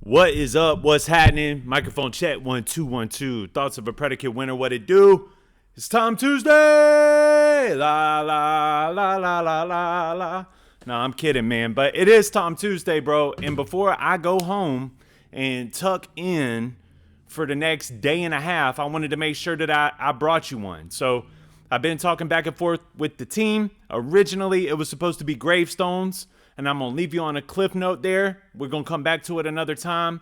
What is up? What's happening? Microphone check 1 2 1 2. Thoughts of a predicate winner. What it do? It's Tom Tuesday. La la la la la la la. No, I'm kidding, man. But it is Tom Tuesday, bro. And before I go home and tuck in for the next day and a half, I wanted to make sure that I brought you one. So I've been talking back and forth with the team. Originally, it was supposed to be gravestones. And I'm going to leave you on a cliff note there. We're going to come back to it another time.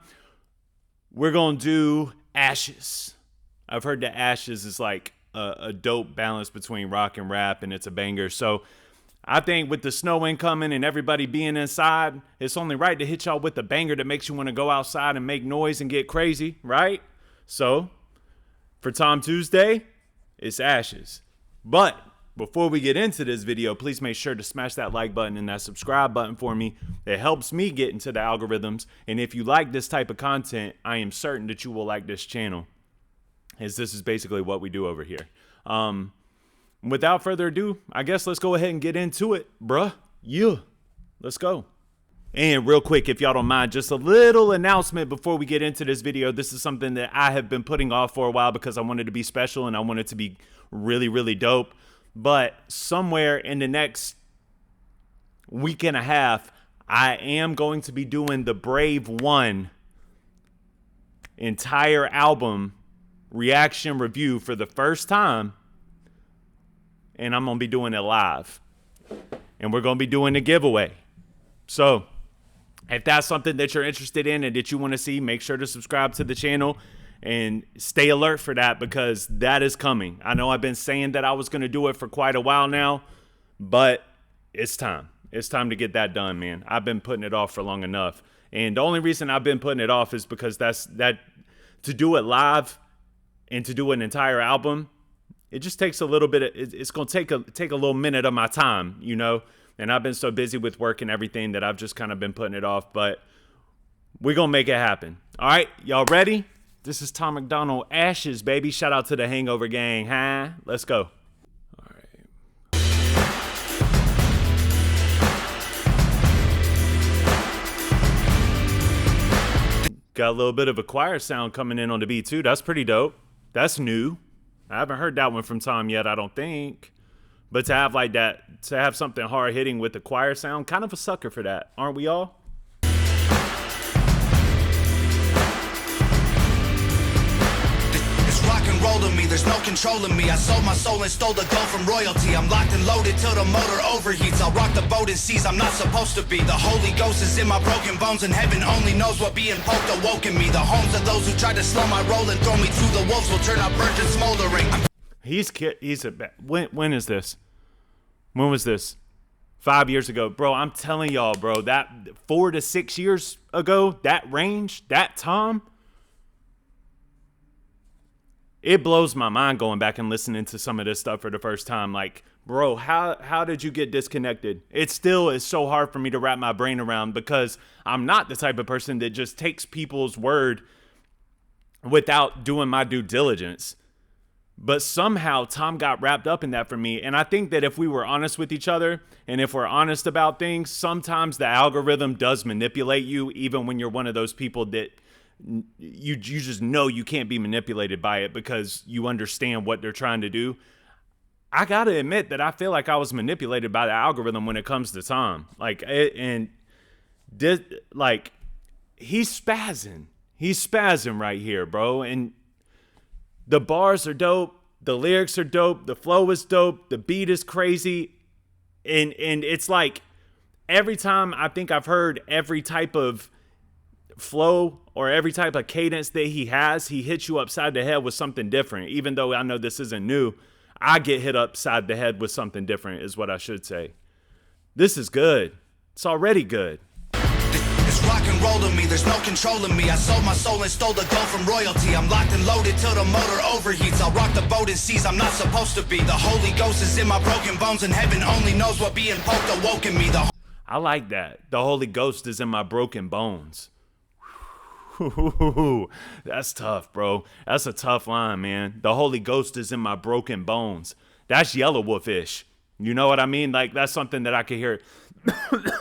We're going to do ashes. I've heard that ashes is like a dope balance between rock and rap, and it's a banger. So I think with the snow incoming and everybody being inside, it's only right to hit y'all with a banger that makes you want to go outside and make noise and get crazy, right? So for Tom Tuesday, it's ashes. But before we get into this video, please make sure to smash that like button and that subscribe button for me. It helps me get into the algorithms. And if you like this type of content, I am certain that you will like this channel, as this is basically what we do over here. Without further ado, I guess let's go ahead and get into it, bruh. Yeah, let's go. And real quick, if y'all don't mind, just a little announcement before we get into this video. This is something that I have been putting off for a while because I wanted to be special and I wanted to be really, really dope. But somewhere in the next week and a half, I am going to be doing the Brave One entire album reaction review for the first time. And I'm going to be doing it live. And we're going to be doing a giveaway. So if that's something that you're interested in and that you want to see, make sure to subscribe to the channel. And stay alert for that because that is coming. I know I've been saying that I was going to do it for quite a while now, but it's time. It's time to get that done, man. I've been putting it off for long enough. And the only reason I've been putting it off is because to do it live and to do an entire album, it just takes a little bit. It's going to take a little minute of my time, you know. And I've been so busy with work and everything that I've just kind of been putting it off. But we're going to make it happen. All right, y'all ready? This is Tom Macdonald, Ashes, baby. Shout out to the Hangover gang, huh? Let's go. All right. Got a little bit of a choir sound coming in on the beat, too. That's pretty dope. That's new. I haven't heard that one from Tom yet, I don't think. But to have like that, to have something hard-hitting with the choir sound, kind of a sucker for that. Aren't we all? Roll to me, there's no controlling me. I sold my soul and stole the gold from royalty. I'm locked and loaded till the motor overheats. I'll rock the boat in seas I'm not supposed to be. The Holy Ghost is in my broken bones, and heaven only knows what being poked awoken me. The homes of those who tried to slow my roll and throw me through the wolves will turn up burnt and smoldering. He's a when is this? When was this? 5 years ago, bro. I'm telling y'all, bro. That 4 to 6 years ago, that range, that Tom. It blows my mind going back and listening to some of this stuff for the first time. Like, bro, how did you get disconnected? It still is so hard for me to wrap my brain around because I'm not the type of person that just takes people's word without doing my due diligence. But somehow Tom got wrapped up in that for me. And I think that if we were honest with each other and if we're honest about things, sometimes the algorithm does manipulate you, even when you're one of those people that you just know you can't be manipulated by it because you understand what they're trying to do. I gotta admit that I feel like I was manipulated by the algorithm when it comes to Tom. Like, he's spazzing right here, bro. And the bars are dope, the lyrics are dope, the flow is dope, the beat is crazy, and it's like every time I think I've heard every type of flow or every type of cadence that he has, he hits you upside the head with something different. Even though I know this isn't new, I get hit upside the head with something different is what I should say. This is good. It's already good. It's rock and roll to me, there's no controlling me. I sold my soul and stole the gold from royalty. I'm locked and loaded till the motor overheats. I'll rock the boat in seas I'm not supposed to be. The Holy Ghost is in my broken bones, and heaven only knows what being poked awoken me. I like that. The Holy Ghost is in my broken bones. That's tough, bro. That's a tough line, man. The Holy Ghost is in my broken bones. That's Yellow Wolf-ish. You know what I mean? Like, that's something that I could hear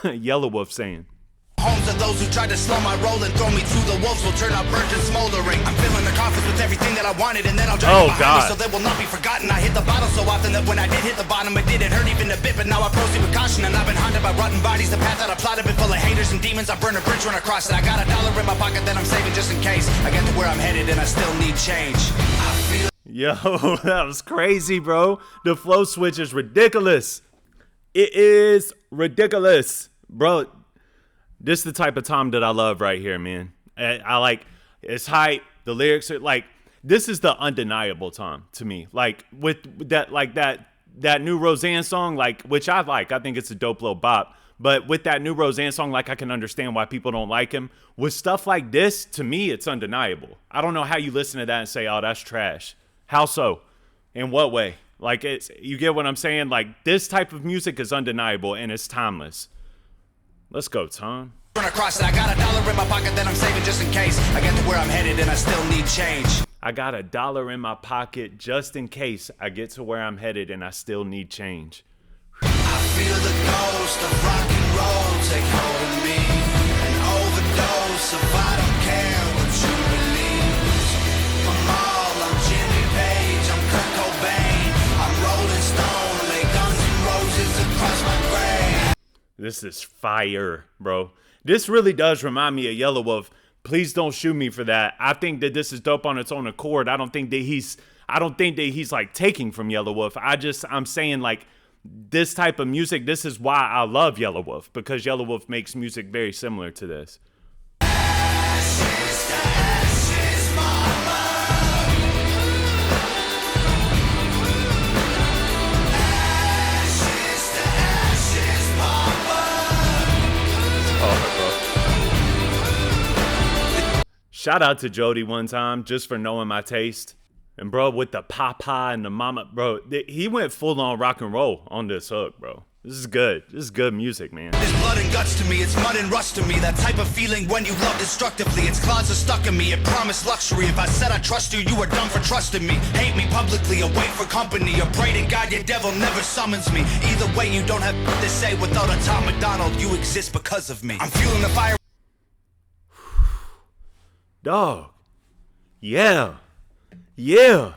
Yellow Wolf saying. Homes of those who tried to slow my roll and throw me through the wolves will turn out burnt and smoldering. I'm filling the coffins with everything that I wanted, and then I'll drag it behind me so they will not be forgotten. I hit the bottle so often that when I did hit the bottom, it didn't hurt even a bit, but now I proceed with caution. And I've been haunted by rotten bodies. The path that I plotted been full of haters and demons. I burn a bridge when I cross it. I got $1 in my pocket that I'm saving just in case I get to where I'm headed and I still need change. I feel Yo, that was crazy, bro. The flow switch is ridiculous. It is ridiculous, bro. This is the type of Tom that I love right here, man. I like, it's hype. The lyrics are like, this is the undeniable Tom to me. Like with that, like that new Roseanne song, like, which I like. I think it's a dope little bop. But with that new Roseanne song, like, I can understand why people don't like him. With stuff like this, to me, it's undeniable. I don't know how you listen to that and say, oh, that's trash. How so? In what way? Like, it's, you get what I'm saying? Like, this type of music is undeniable and it's timeless. Let's go, Tom. Across it. I got $1 in my pocket that I'm saving just in case I get to where I'm headed and I still need change. I got $1 in my pocket just in case I get to where I'm headed and I still need change. I feel the ghost of rock and roll take hold of me. An overdose of I don't care what you believe. I'm all, I'm Jimmy Page, I'm Kurt Cobain, I'm Rolling Stone, lay guns and roses across my grave. This is fire, bro. This really does remind me of Yellow Wolf. Please don't shoot me for that. I think that this is dope on its own accord. I don't think that he's like taking from Yellow Wolf. I'm saying like this type of music, this is why I love Yellow Wolf, because Yellow Wolf makes music very similar to this. Ashes to ashes, mama. Ashes to ashes, mama. Shout out to Jody one time just for knowing my taste. And bro, with the papa and the mama, bro, he went full on rock and roll on this hook, bro. This is good. This is good music, man. It's blood and guts to me, it's mud and rust to me. That type of feeling when you love destructively. Its claws are stuck in me, it promised luxury. If I said I trust you, you were dumb for trusting me. Hate me publicly or wait for company, or pray to God your devil never summons me. Either way, you don't have to say without a Tom Macdonald. You exist because of me. I'm fueling the fire. Dog. Yeah. Yeah.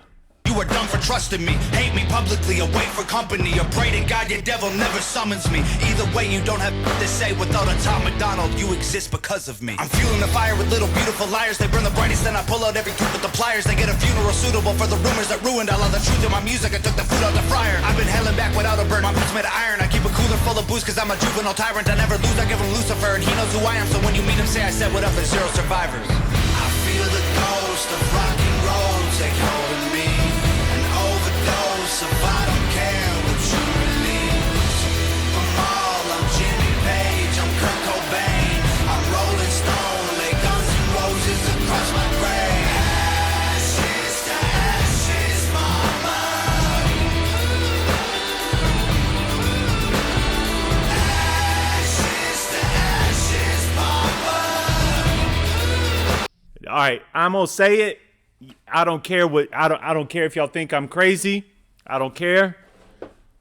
You are dumb for trusting me. Hate me publicly or wait for company, or pray to God your devil never summons me. Either way, you don't have to say without a Tom Macdonald. You exist because of me. I'm fueling the fire with little beautiful liars. They burn the brightest, then I pull out every tooth with the pliers. They get a funeral suitable for the rumors that ruined all of the truth in my music. I took the food out the fryer. I've been hailing back without a burn. My boots made of iron. I keep a cooler full of booze cause I'm a juvenile tyrant. I never lose, I give him Lucifer, and he knows who I am. So when you meet him, say I said what up, there's 0 survivors. I feel the ghost of rock and roll take hold of me. An overdose of I don't care what you believe. I'm all, I'm Jimmy Page, I'm Kurt Cobain, I'm Rolling Stone, lay guns and roses across my grave. Ashes to ashes, mama. Ashes to ashes, mama. All right, I'm gonna say it. I don't care I don't care if y'all think I'm crazy. I don't care.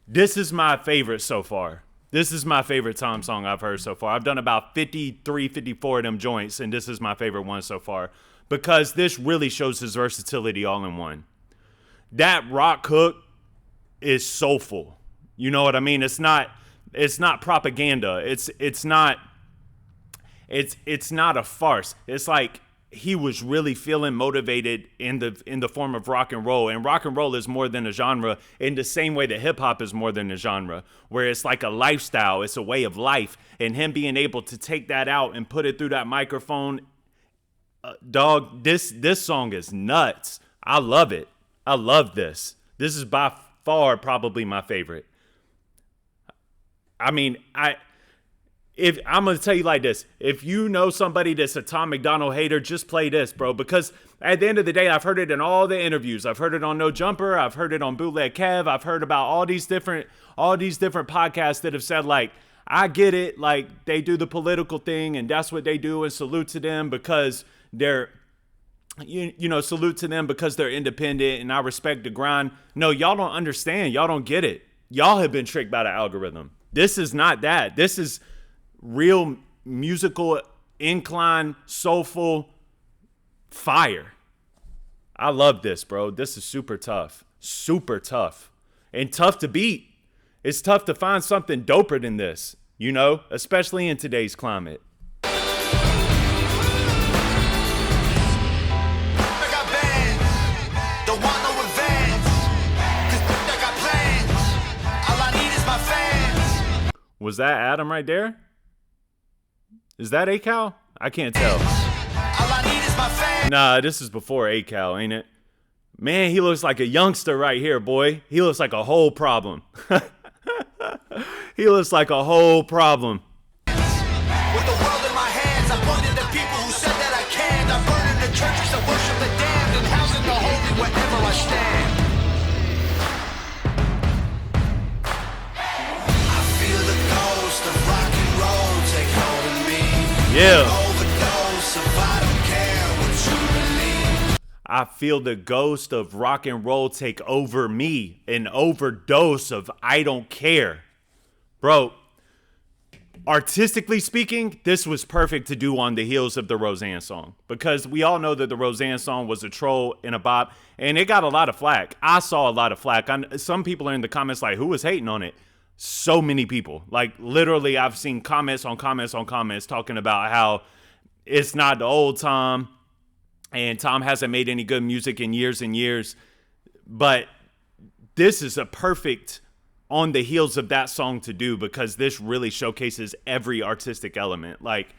This is my favorite so far. This is my favorite Tom song I've heard so far. I've done about 53, 54 of them joints, and this is my favorite one so far because this really shows his versatility all in one. That rock hook is soulful. You know what I mean? It's not propaganda. It's not a farce. It's like he was really feeling motivated in the form of rock and roll. And rock and roll is more than a genre in the same way that hip hop is more than a genre, where it's like a lifestyle. It's a way of life. And him being able to take that out and put it through that microphone, dog, this song is nuts. I love it. I love this. This is by far probably my favorite. I mean, if I'm going to tell you like this, if you know somebody that's a Tom Macdonald hater, just play this, bro. Because at the end of the day, I've heard it in all the interviews. I've heard it on No Jumper. I've heard it on Bootleg Kev. I've heard about all these different podcasts that have said, like, I get it. Like, they do the political thing and that's what they do, and salute to them because they're, salute to them because they're independent and I respect the grind. No, y'all don't understand. Y'all don't get it. Y'all have been tricked by the algorithm. This is not that. This is real musical incline, soulful fire. I love this, bro. This is super tough. Super tough. And tough to beat. It's tough to find something doper than this, you know, especially in today's climate. Was that Adam right there? Is that A-Cal? I can't tell. Nah, this is before A-Cal, ain't it? Man, he looks like a youngster right here, boy. He looks like a whole problem. He looks like a whole problem. With the world in my hands, I pointed to people who said that I can't. I'm burning the churches that worship the damned and housing the holy wherever I stand. I feel the ghost of rock and roll take hold of me. Yeah. Overdose of I don't care what you believe. I feel the ghost of rock and roll take over me. An overdose of I don't care. Bro, artistically speaking, this was perfect to do on the heels of the Roseanne song. Because we all know that the Roseanne song was a troll and a bop. And it got a lot of flack. I saw a lot of flack. Some people are in the comments like, who was hating on it? So many people. Like, literally, I've seen comments on comments on comments talking about how it's not the old Tom. And Tom hasn't made any good music in years and years. But this is a perfect on the heels of that song to do, because this really showcases every artistic element. Like,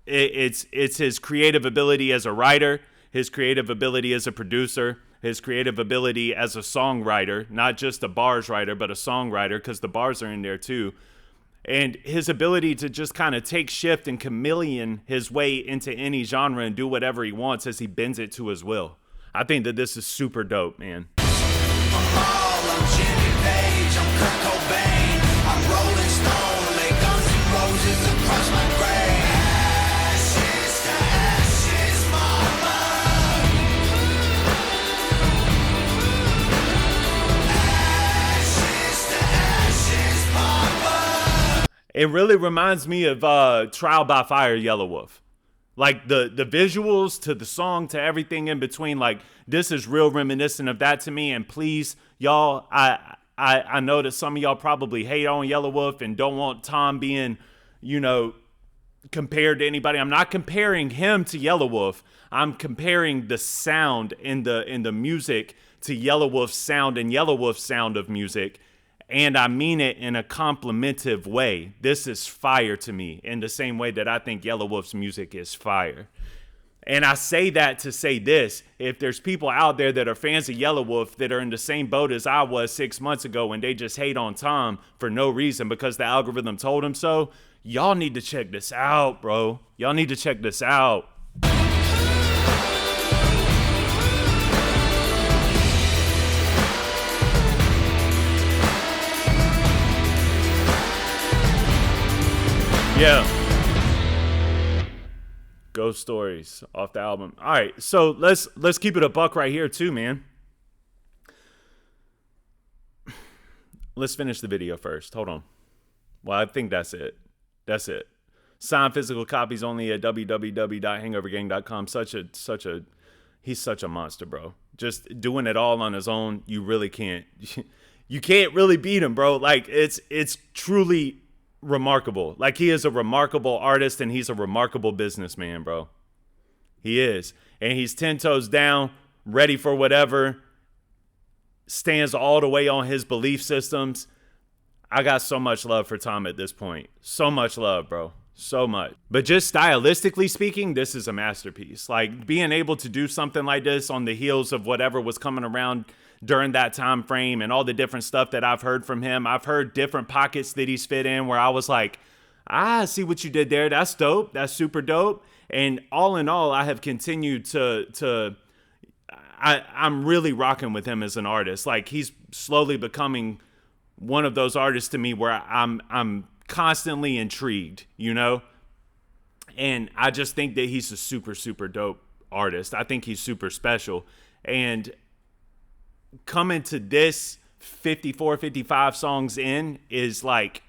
it's his creative ability as a writer, his creative ability as a producer, his creative ability as a songwriter, not just a bars writer, but a songwriter, because the bars are in there too. And his ability to just kind of take shift and chameleon his way into any genre and do whatever he wants as he bends it to his will. I think that this is super dope, man. I'm Kurt Cobain, I'm Rolling Stone, lay Guns N' Roses across my grave. Ashes to ashes, mama. Ashes to ashes, mama. It really reminds me of Trial by Fire, Yellow Wolf. Like the visuals to the song to everything in between. Like, this is real reminiscent of that to me. And please, y'all, I know that some of y'all probably hate on Yellow Wolf and don't want Tom being, you know, compared to anybody. I'm not comparing him to Yellow Wolf. I'm comparing the sound in the music to Yellow Wolf's sound and Yellow Wolf's sound of music. And I mean it in a complimentive way. This is fire to me in the same way that I think Yellow Wolf's music is fire. And I say that to say this: if there's people out there that are fans of Yellow Wolf that are in the same boat as I was 6 months ago and they just hate on Tom for no reason because the algorithm told them so, y'all need to check this out, bro. Y'all need to check this out. Yeah. Ghost Stories off the album. All right, so let's keep it a buck right here too, man. Let's finish the video first. Hold on. Well, I think that's it. That's it. Signed physical copies only at www.hangovergang.com. He's such a monster, bro. Just doing it all on his own. You really can't. You can't really beat him, bro. Like, it's truly remarkable. Like, he is a remarkable artist and he's a remarkable businessman, bro. He is. And he's 10 toes down, ready for whatever, stands all the way on his belief systems. I got so much love for Tom at this point. So much love, bro. So much. But just stylistically speaking, this is a masterpiece. Like, being able to do something like this on the heels of whatever was coming around during that time frame and all the different stuff that I've heard from him. I've heard different pockets that he's fit in where I was like, I see what you did there. That's dope. That's super dope. And all in all, I have continued I'm really rocking with him as an artist. Like, he's slowly becoming one of those artists to me where I'm constantly intrigued, you know? And I just think that he's a super, super dope artist. I think he's super special. And coming to this 54, 55 songs in is like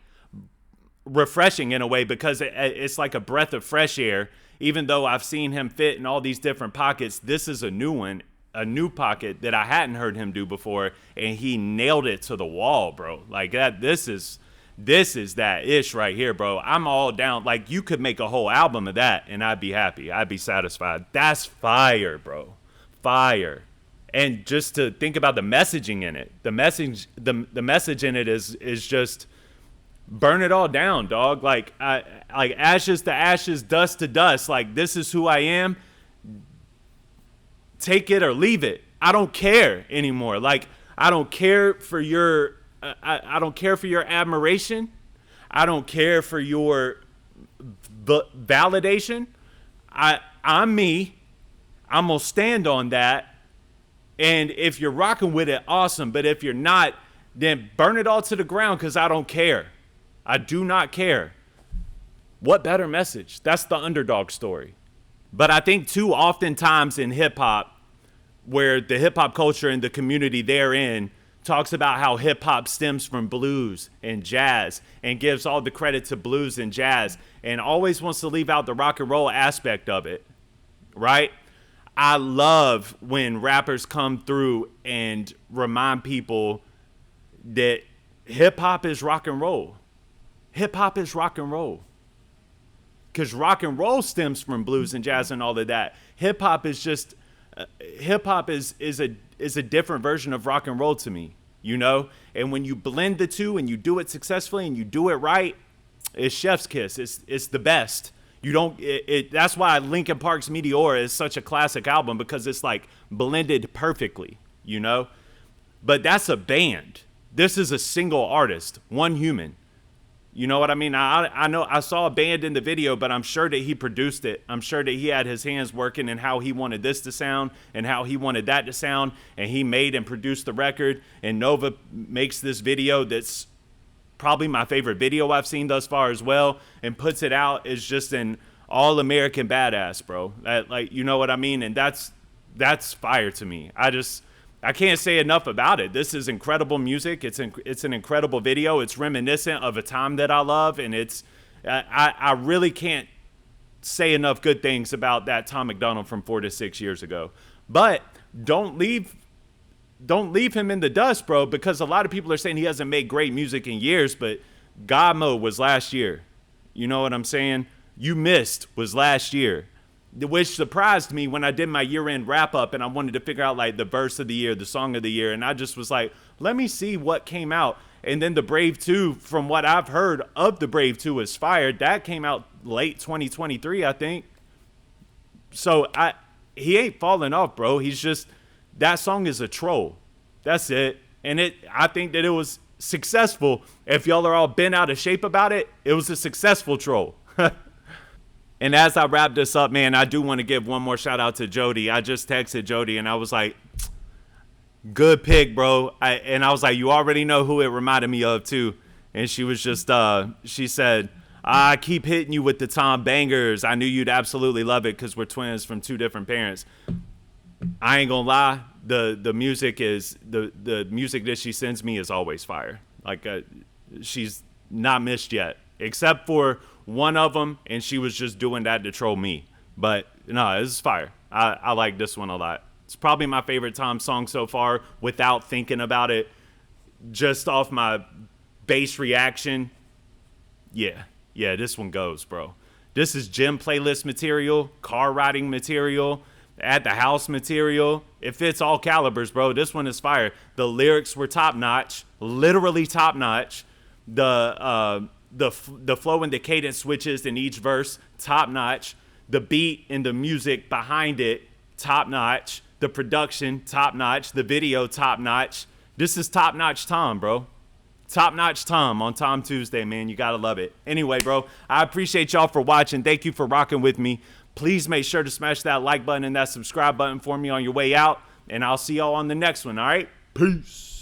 refreshing in a way, because it's like a breath of fresh air. Even though I've seen him fit in all these different pockets, this is a new one, a new pocket that I hadn't heard him do before, and he nailed it to the wall, bro. Like that, this is that ish right here, bro. I'm all down. Like, you could make a whole album of that, and I'd be happy. I'd be satisfied. That's fire, bro. Fire. And just to think about the messaging in it, the message in it is just burn it all down, dog. Like ashes to ashes, dust to dust. Like, this is who I am. Take it or leave it. I don't care anymore. Like, I don't care for your I don't care for your admiration. I don't care for your validation. I'm me. I'm gonna stand on that. And if you're rocking with it, awesome. But if you're not, then burn it all to the ground, because I don't care. I do not care. What better message? That's the underdog story. But I think too, oftentimes in hip hop, where the hip hop culture and the community therein talks about how hip hop stems from blues and jazz and gives all the credit to blues and jazz and always wants to leave out the rock and roll aspect of it, right? I love when rappers come through and remind people that hip hop is rock and roll. Hip hop is rock and roll. Because rock and roll stems from blues and jazz and all of that. Hip hop is just hip hop is a different version of rock and roll to me, you know? And when you blend the two and you do it successfully and you do it right, it's chef's kiss. It's the best. You don't that's why Linkin Park's Meteora is such a classic album, because it's like blended perfectly, you know? But that's a band. This is a single artist, one human. You know what I mean? I know I saw a band in the video, but I'm sure that he produced it. I'm sure that he had his hands working in how he wanted this to sound and how he wanted that to sound. And he made and produced the record. And Nova makes this video that's probably my favorite video I've seen thus far as well, and puts it out as just an all-American badass, bro. Like, you know what I mean? And that's fire to me. I can't say enough about it. This is incredible music. It's an incredible video. It's reminiscent of a time that I love, and I really can't say enough good things about that Tom Macdonald from 4 to 6 years ago. But don't leave him in the dust, bro, because a lot of people are saying he hasn't made great music in years, but God Mode was last year. You know what I'm saying? You Missed was last year, which surprised me when I did my year-end wrap-up and I wanted to figure out, like, the verse of the year, the song of the year, and I just was like, let me see what came out. And then The Brave 2, from what I've heard of The Brave 2, is fired. That came out late 2023, I think. So he ain't falling off, bro. He's just, that song is a troll. That's it. And I think that it was successful. If y'all are all bent out of shape about it, it was a successful troll. And as I wrap this up, man, I do want to give one more shout out to Jody. I just texted Jody and I was like, good pick, bro. And I was like, you already know who it reminded me of too. And she was just, she said, I keep hitting you with the Tom bangers. I knew you'd absolutely love it because we're twins from two different parents. I ain't gonna lie, the music is the music that she sends me is always fire. Like she's not missed yet, except for one of them, and she was just doing that to troll me. But no, this is fire. I like this one a lot. It's probably my favorite Tom song so far, without thinking about it, just off my bass reaction. Yeah, this one goes, bro. This is gym playlist material, car riding material, at the house material. It fits all calibers, bro. This one is fire. The lyrics were top notch, literally top notch. The flow and the cadence switches in each verse, top notch. The beat and the music behind it, top notch. The production, top notch. The video, top notch. This is top notch Tom, bro. Top notch Tom on Tom Tuesday, man. You gotta love it. Anyway, bro, I appreciate y'all for watching. Thank you for rocking with me. Please make sure to smash that like button and that subscribe button for me on your way out. And I'll see y'all on the next one, all right? Peace.